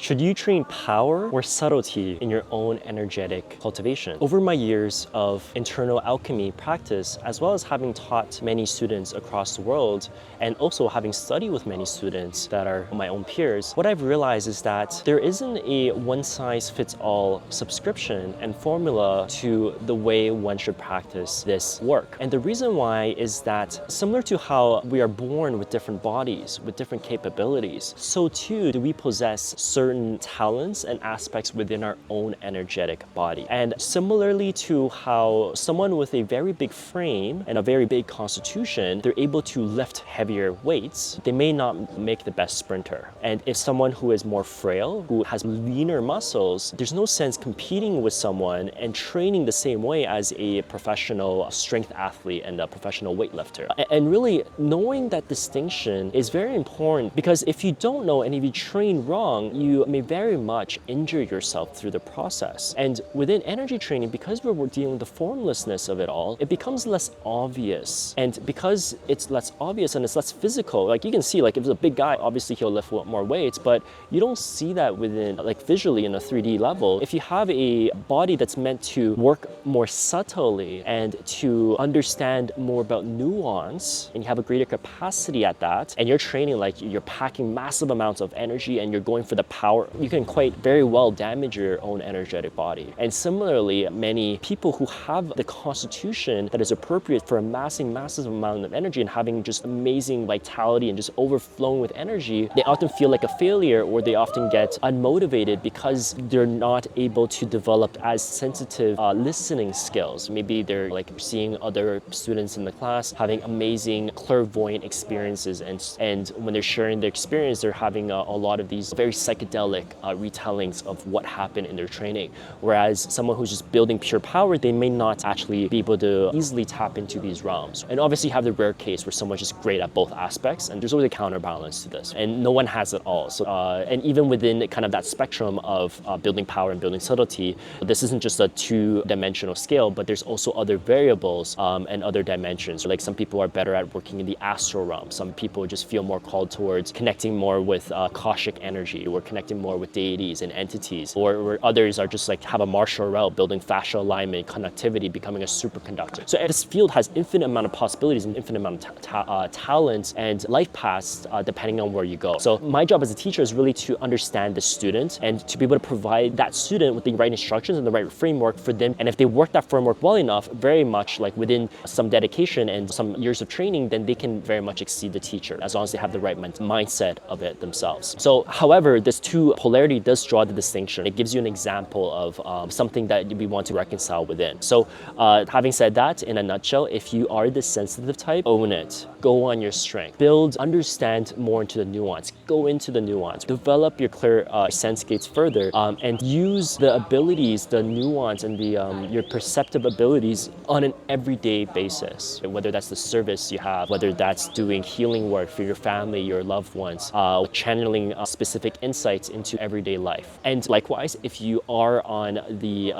Should you train power or subtlety in your own energetic cultivation? Over my years of internal alchemy practice, as well as having taught many students across the world, and also having studied with many students that are my own peers, what I've realized is that there isn't a one-size-fits-all subscription and formula to the way one should practice this work. And the reason why is that similar to how we are born with different bodies, with different capabilities, so too do we possess certain talents and aspects within our own energetic body. And similarly to how someone with a very big frame and a very big constitution, they're able to lift heavier weights, they may not make the best sprinter. And if someone who is more frail, who has leaner muscles, there's no sense competing with someone and training the same way as a professional strength athlete and a professional weightlifter. And really knowing that distinction is very important, because if you don't know and if you train wrong, you may very much injure yourself through the process. And within energy training, because we're dealing with the formlessness of it all, it becomes less obvious. And because it's less obvious and it's less physical, like you can see, like if it's a big guy, obviously he'll lift more weights, but you don't see that within, like visually in a 3D level. If you have a body that's meant to work more subtly and to understand more about nuance, and you have a greater capacity at that, and you're training like you're packing massive amounts of energy and you're going for the power, you can quite very well damage your own energetic body. And similarly, many people who have the constitution that is appropriate for amassing massive amount of energy and having just amazing vitality and just overflowing with energy, they often feel like a failure, or they often get unmotivated because they're not able to develop as sensitive listening skills. Maybe they're like seeing other students in the class having amazing clairvoyant experiences, and when they're sharing their experience, they're having a lot of these very psychedelic retellings of what happened in their training. Whereas someone who's just building pure power, they may not actually be able to easily tap into these realms. And obviously you have the rare case where someone's just great at both aspects, and there's always a counterbalance to this, and no one has it all. So and even within kind of that spectrum of building power and building subtlety, this isn't just a two-dimensional scale, but there's also other variables and other dimensions. Like some people are better at working in the astral realm. Some people just feel more called towards connecting more with Akashic energy, or connecting more with deities and entities, or others are just like have a martial realm, building fascial alignment, connectivity, becoming a superconductor. So this field has infinite amount of possibilities and infinite amount of talents and life paths depending on where you go. So my job as a teacher is really to understand the student and to be able to provide that student with the right instructions and the right framework for them. And if they work that framework well enough, very much like within some dedication and some years of training, then they can very much exceed the teacher as long as they have the right mindset of it themselves. So however, this two polarity does draw the distinction. It gives you an example of something that we want to reconcile within. So having said that, in a nutshell, if you are the sensitive type, own it. Go on your strength. Build, understand more into the nuance. Go into the nuance. Develop your clear sense gates further, and use the abilities, the nuance, and the your perceptive abilities on an everyday basis. Whether that's the service you have, whether that's doing healing work for your family, your loved ones, channeling specific insights into everyday life. And likewise, if you are on the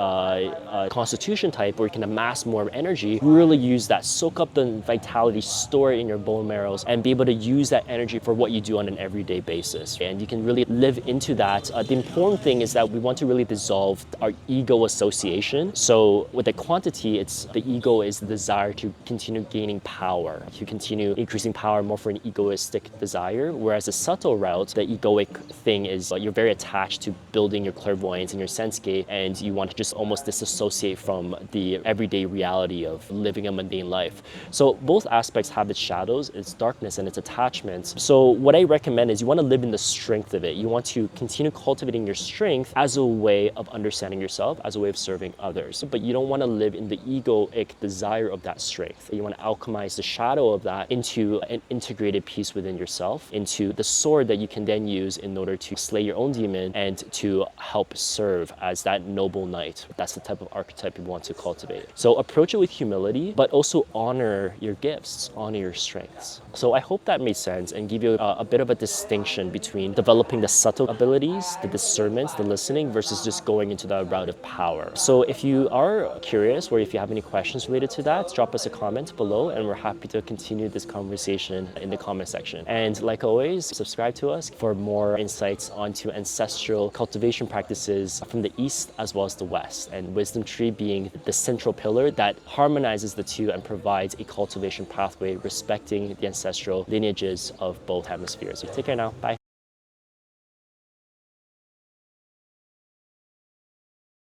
constitution type, where you can amass more energy, really use that, soak up the vitality, store it in your bone marrows, and be able to use that energy for what you do on an everyday basis. And you can really live into that. The important thing is that we want to really dissolve our ego association. So with the quantity, it's the ego is the desire to continue gaining power, to continue increasing power more for an egoistic desire. Whereas the subtle route, the egoic thing is you're very attached to building your clairvoyance and your sense gate, and you want to just almost disassociate from the everyday reality of living a mundane life. So both aspects have its shadows, its darkness, and its attachments. So what I recommend is you want to live in the strength of it. You want to continue cultivating your strength as a way of understanding yourself, as a way of serving others. But you don't want to live in the egoic desire of that strength. You want to alchemize the shadow of that into an integrated piece within yourself, into the sword that you can then use in order to slay your own demon and to help serve as that noble knight. That's the type of archetype you want to cultivate. So approach it with humility, but also honor your gifts, honor your strengths. So I hope that made sense and give you a bit of a distinction between developing the subtle abilities, the discernments, the listening, versus just going into the route of power. So if you are curious, or if you have any questions related to that, drop us a comment below, and we're happy to continue this conversation in the comment section. And like always, subscribe to us for more insights onto into ancestral cultivation practices from the East as well as the West, and wisdom tree being the central pillar that harmonizes the two and provides a cultivation pathway respecting the ancestral lineages of both hemispheres. So take care now. Bye.